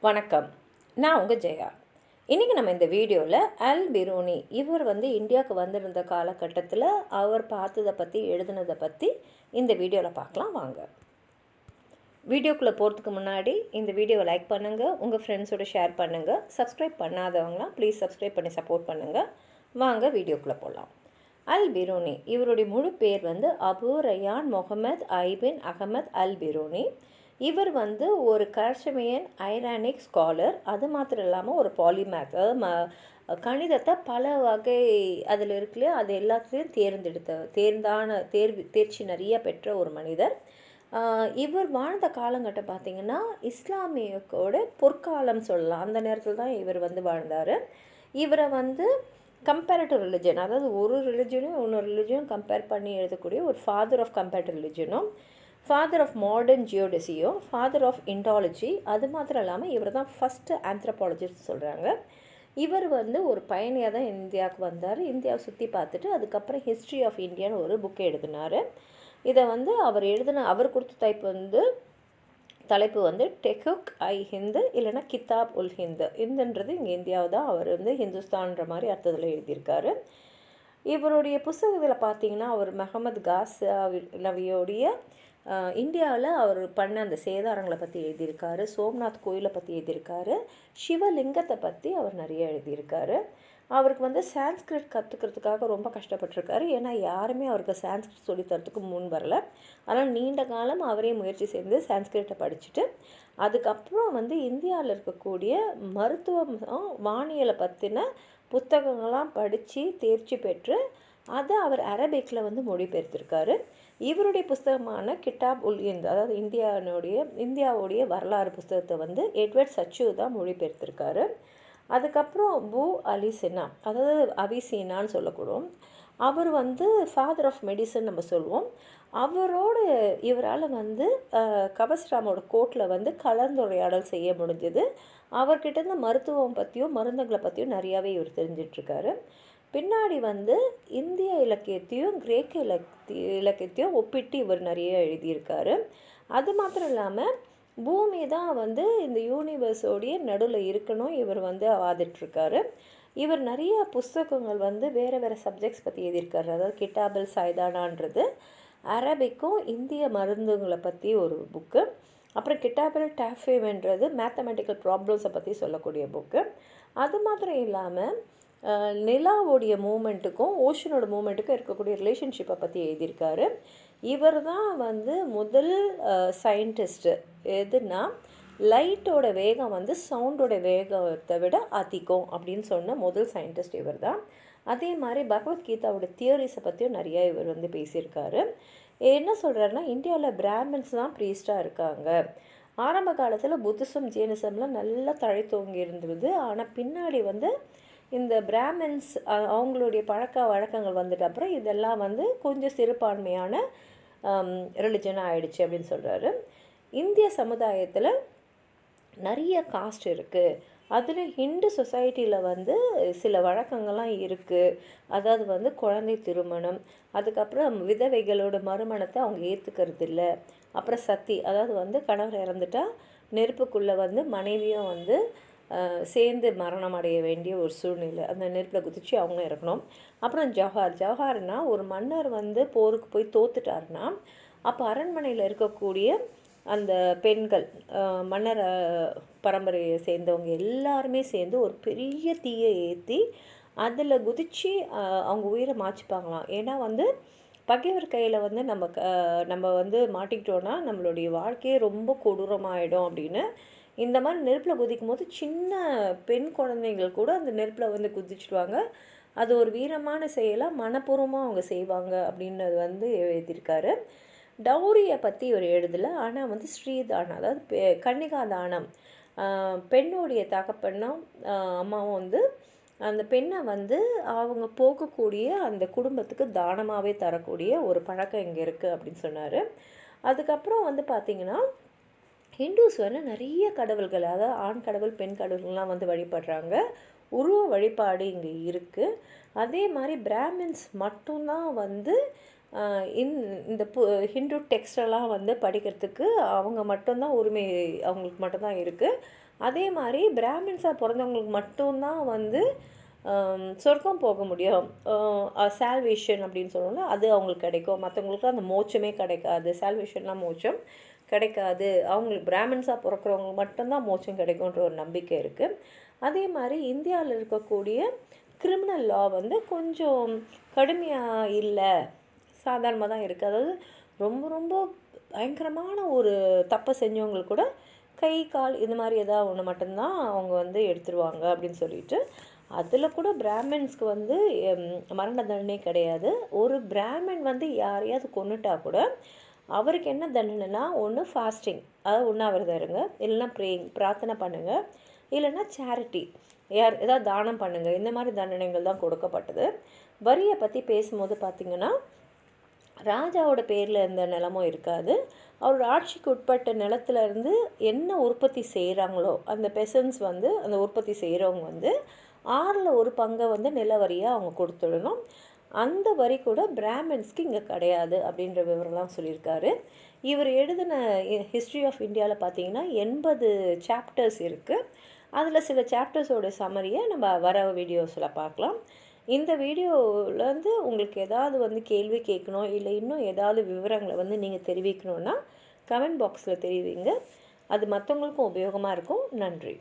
வணக்கம். நான் உங்கள் ஜெயா. இன்றைக்கி நம்ம இந்த வீடியோவில் அல் பிரூனி இவர் இந்தியாவுக்கு வந்திருந்த காலகட்டத்தில் அவர் பார்த்ததை பற்றி எழுதுனதை பற்றி இந்த வீடியோவில் பார்க்கலாம் வாங்க. வீடியோக்குள்ளே போகிறதுக்கு முன்னாடி இந்த வீடியோவை லைக் பண்ணுங்கள், உங்கள் ஃப்ரெண்ட்ஸோடு ஷேர் பண்ணுங்கள். சப்ஸ்கிரைப் பண்ணாதவங்களாம் ப்ளீஸ் சப்ஸ்கிரைப் பண்ணி சப்போர்ட் பண்ணுங்கள். வாங்க வீடியோக்குள்ளே போகலாம். அல் பிரூனி இவருடைய முழு பேர் அபு ரயான் முகமது ஐபின் அகமது அல் பிரூனி. இவர் ஒரு கர்ஷமியன் ஐரானிக் ஸ்காலர். அது மாத்திரம் இல்லாமல் ஒரு பாலிமேத், கணிதத்தை பல வகை அதில் இருக்குல்லையோ அது எல்லாத்துலேயும் தேர்ச்சி நிறைய பெற்ற ஒரு மனிதர். இவர் வாழ்ந்த காலங்கட்டம் பார்த்திங்கன்னா இஸ்லாமியக்கோட பொற்காலம் சொல்லலாம். அந்த நேரத்தில் தான் இவர் வாழ்ந்தார். இவரை கம்பேரிட்டிவ் ரிலிஜன், அதாவது ஒரு ரிலிஜனும் இன்னொரு ரிலிஜனும் கம்பேர் பண்ணி எழுதக்கூடிய ஒரு ஃபாதர் ஆஃப் கம்பேரிட்டிவ் ரிலிஜனும், ஃபாதர் ஆஃப் மாடர்ன் ஜியோடசியும், ஃபாதர் ஆஃப் இண்டாலஜி. அது மாத்திரம் இல்லாமல் இவர் தான் ஃபஸ்ட்டு ஆந்த்ரோபாலஜிஸ்ட் சொல்கிறாங்க. இவர் ஒரு பயணியாக தான் இந்தியாவுக்கு வந்தார். இந்தியாவை சுற்றி பார்த்துட்டு அதுக்கப்புறம் ஹிஸ்ட்ரி ஆஃப் இந்தியான்னு ஒரு புக்கை எழுதினார். இதை அவர் கொடுத்த தலைப்பு டெஹுக் ஐ ஹிந்து இல்லைனா கிதாப் உல் ஹிந்து. இந்துன்றது இங்கே இந்தியாவை தான் அவர் ஹிந்துஸ்தான்ற மாதிரி அர்த்தத்தில் எழுதியிருக்காரு. இவருடைய புத்தகத்தில் பார்த்திங்கன்னா அவர் முகமது காசாவியோடைய இந்தியாவில் அவர் பண்ண அந்த சேதாரங்களை பற்றி எழுதியிருக்காரு, சோம்நாத் கோயிலை பற்றி எழுதியிருக்காரு, சிவலிங்கத்தை பற்றி அவர் நிறைய எழுதியிருக்காரு. அவருக்கு சான்ஸ்கிரிட் கற்றுக்கிறதுக்காக ரொம்ப கஷ்டப்பட்டிருக்காரு. ஏன்னா யாருமே அவருக்கு சான்ஸ்கிரிட் சொல்லித்தரத்துக்கு முன் வரல. ஆனால் நீண்ட காலம் அவரே முயற்சி செய்து சான்ஸ்கிரிட்டை படிச்சுட்டு அதுக்கப்புறம் இந்தியாவில் இருக்கக்கூடிய மருத்துவம் வானியலை பற்றின புத்தகங்கள்லாம் படித்து தேர்ச்சி பெற்று அதை அவர் அரபிக்கில் மொழிபெயர்த்திருக்காரு. இவருடைய புஸ்தகமான கிதாப் உல் ஹிந்த், அதாவது இந்தியாவுடைய வரலாறு புஸ்தகத்தை எட்வர்ட் சச்சு தான் மொழிபெயர்த்திருக்காரு. அதுக்கப்புறம் பூ அலி சின்னா, அதாவது அவிசீனான்னு சொல்லக்கூடும். அவர் ஃபாதர் ஆஃப் மெடிசன் நம்ம சொல்லுவோம். இவரால் கபஸ்ராமோட கோர்ட்டில் கலந்துரையாடல் செய்ய முடிஞ்சது. அவர்கிட்ட மருத்துவம் பற்றியும் மருந்துகளை பற்றியும் நிறையாவே இவர் தெரிஞ்சிட்ருக்காரு. பின்னாடி இந்திய இலக்கியத்தையும் கிரேக்க இலக்கியத்தையும் ஒப்பிட்டு இவர் நிறைய எழுதியிருக்காரு. அது மாத்திரம் இல்லாமல் பூமி தான் இந்த யூனிவர்ஸோடைய நடுவில் இருக்கணும் இவர் வாதிட்டுருக்காரு. இவர் நிறைய புஸ்தகங்கள் வேறு வேறு சப்ஜெக்ட்ஸ் பற்றி எழுதியிருக்காரு. அதாவது கிட்டாபல் சைதானான்றது அரபிக்கும் இந்திய மருந்துங்களை பற்றி ஒரு புக்கு. அப்புறம் கிட்டாபல் டாஃபேம்ன்றது மேத்தமெட்டிக்கல் ப்ராப்ளம்ஸை பற்றி சொல்லக்கூடிய புக்கு. அது மாத்திரம் இல்லாமல் நிலாவோடைய மூமெண்ட்டுக்கும் ஓஷனோட மூமெண்ட்டுக்கும் இருக்கக்கூடிய ரிலேஷன்ஷிப்பை பற்றி எழுதியிருக்காரு. இவர் தான் முதல் சயின்டிஸ்ட்டு. எதுனா லைட்டோட வேகம் சவுண்டோட வேகத்தை விட அதிகம் அப்படின்னு சொன்ன முதல் சயின்டிஸ்ட் இவர் தான். அதே மாதிரி பகவத்கீதாவோட தியரிஸை பற்றியும் நிறையா இவர் பேசியிருக்காரு. என்ன சொல்கிறாருன்னா, இந்தியாவில் பிராமின்ஸ் தான் ப்ரீஸ்டாக இருக்காங்க. ஆரம்ப காலத்தில் புத்திசம் ஜெயினிசம்லாம் நல்லா தழைத்தோங்கி இருந்தது. ஆனால் பின்னாடி இந்த பிராமின்ஸ் அவங்களுடைய பழக்க வழக்கங்கள் அப்புறம் இதெல்லாம் கொஞ்சம் சிறுபான்மையான ரிலிஜனாக ஆயிடுச்சு அப்படின்னு சொல்கிறாரு. இந்திய சமுதாயத்தில் நிறைய காஸ்ட் இருக்குது. அதில் ஹிந்து சொசைட்டியில் சில வழக்கங்கள்லாம் இருக்குது. அதாவது குழந்தை திருமணம், அதுக்கப்புறம் விதவைகளோட மறுமணத்தை அவங்க ஏற்றுக்கிறது இல்லை. அப்புறம் சத்தி, அதாவது கணவர் இறந்துட்டால் நெருப்புக்குள்ளே மனைவியும் சேர்ந்து மரணம் அடைய வேண்டிய ஒரு சூழ்நிலை. அந்த நெருப்பில் குதித்து அவங்க இறக்கணும். அப்புறம் ஜவஹர்னா ஒரு மன்னர் போருக்கு போய் தோத்துட்டாருன்னா அப்போ அரண்மனையில் இருக்கக்கூடிய அந்த பெண்கள், மன்னர் பரம்பரையை சேர்ந்தவங்க எல்லாருமே சேர்ந்து ஒரு பெரிய தீயை ஏற்றி அதில் குதித்து அவங்க உயிரை மாச்சிப்பாங்களாம். ஏன்னா பகைவர் கையில் நம்ம மாட்டிக்கிட்டோன்னா நம்மளுடைய வாழ்க்கையே ரொம்ப கொடூரமாகிடும் அப்படின்னு. இந்த மாதிரி நெருப்பில் குதிக்கும் போது சின்ன பெண் குழந்தைகள் கூட அந்த நெருப்பில் குதிச்சுடுவாங்க. அது ஒரு வீரமான செயலாக மனப்பூர்வமாக அவங்க செய்வாங்க அப்படின்றது எழுதியிருக்காரு. டௌரியை பற்றி ஒரு எழுதலை. ஆனால் ஸ்ரீதானம், அதாவது கன்னிகா தானம், பெண்ணுடைய தகப்பனும் அம்மாவும் அந்த பெண்ணை அவங்க போகக்கூடிய அந்த குடும்பத்துக்கு தானமாகவே தரக்கூடிய ஒரு பழக்கம் இங்கே இருக்குது அப்படின்னு சொன்னார். அதுக்கப்புறம் பார்த்திங்கன்னா ஹிந்துஸ் நிறைய கடவுள்கள், அதாவது ஆண் கடவுள் பெண் கடவுள்லாம் வழிபடுறாங்க. உருவ வழிபாடு இங்கே இருக்குது. அதே மாதிரி பிராமின்ஸ் மட்டும்தான் இந்த ஹிந்து டெக்ஸ்டெல்லாம் வந்து படிக்கிறதுக்கு அவங்க மட்டும்தான் உரிமை, அவங்களுக்கு மட்டும்தான் இருக்குது. அதே மாதிரி பிராமின்ஸாக பிறந்தவங்களுக்கு மட்டும்தான் வந்து சொர்க்கம் போக முடியும், சால்வேஷன் அப்படின்னு சொல்லணும்னா அது அவங்களுக்கு கிடைக்கும். மற்றவங்களுக்கு அந்த மோட்சமே கிடைக்காது. சால்வேஷன்லாம் மோட்சம் கிடைக்காது. அவங்களுக்கு பிராமின்ஸாக பிறக்கிறவங்களுக்கு மட்டும்தான் மோட்சம் கிடைக்குன்ற ஒரு நம்பிக்கை இருக்குது. அதே மாதிரி இந்தியாவில் இருக்கக்கூடிய கிரிமினல் லா வந்து கொஞ்சம் கடுமையாக இல்லை, சாதாரணமாக தான் இருக்குது. அதாவது ரொம்ப ரொம்ப பயங்கரமான ஒரு தப்பை செஞ்சவங்களுக்கு கூட கை கால் இது மாதிரி எதாவது ஒன்று மட்டும்தான் அவங்க வந்து எடுத்துருவாங்க அப்படின்னு சொல்லிட்டு, அதில் கூட பிராமின்ஸ்க்கு வந்து மரண தண்டனை கிடையாது. ஒரு பிராமின் வந்து யாரையாவது கொன்னுட்டா கூட அவருக்கு என்ன தண்டனைனா, ஒன்று ஃபாஸ்டிங், அதாவது உண்ணாவிரதம் இருங்க, இல்லைன்னா ப்ரேயிங், பிரார்த்தனை பண்ணுங்கள், இல்லைன்னா சேரிட்டி, ஏதாவது தானம் பண்ணுங்கள். இந்த மாதிரி தண்டனைகள் தான் கொடுக்கப்பட்டது. வரியை பற்றி பேசும்போது பார்த்திங்கன்னா, ராஜாவோட பேரில் எந்த நிலமும் இருக்காது. அவரோட ஆட்சிக்கு உட்பட்ட நிலத்துலேருந்து என்ன உற்பத்தி செய்கிறாங்களோ அந்த பெசன்ஸ் வந்து, அந்த உற்பத்தி செய்கிறவங்க வந்து 1/6 வந்து நில வரியாக அவங்க கொடுத்துடணும். அந்த வரி கூட பிராமின்ஸ்க்கு இங்கே கிடையாது அப்படின்ற விவரம்லாம் சொல்லியிருக்காரு. இவர் எழுதின ஹிஸ்ட்ரி ஆஃப் இந்தியாவில் பார்த்தீங்கன்னா 80 சாப்டர்ஸ் இருக்குது. அதில் சில சாப்டர்ஸோட சம்மரியை நம்ம வர வீடியோஸில் பார்க்கலாம். இந்த வீடியோவிலேருந்து உங்களுக்கு ஏதாவது வந்து கேள்வி கேட்கணும், இல்லை இன்னும் ஏதாவது விவரங்களை வந்து நீங்கள் தெரிவிக்கணுன்னா கமெண்ட் பாக்ஸில் தெரிவிங்க. அது மற்றவங்களுக்கும் உபயோகமாக இருக்கும். நன்றி.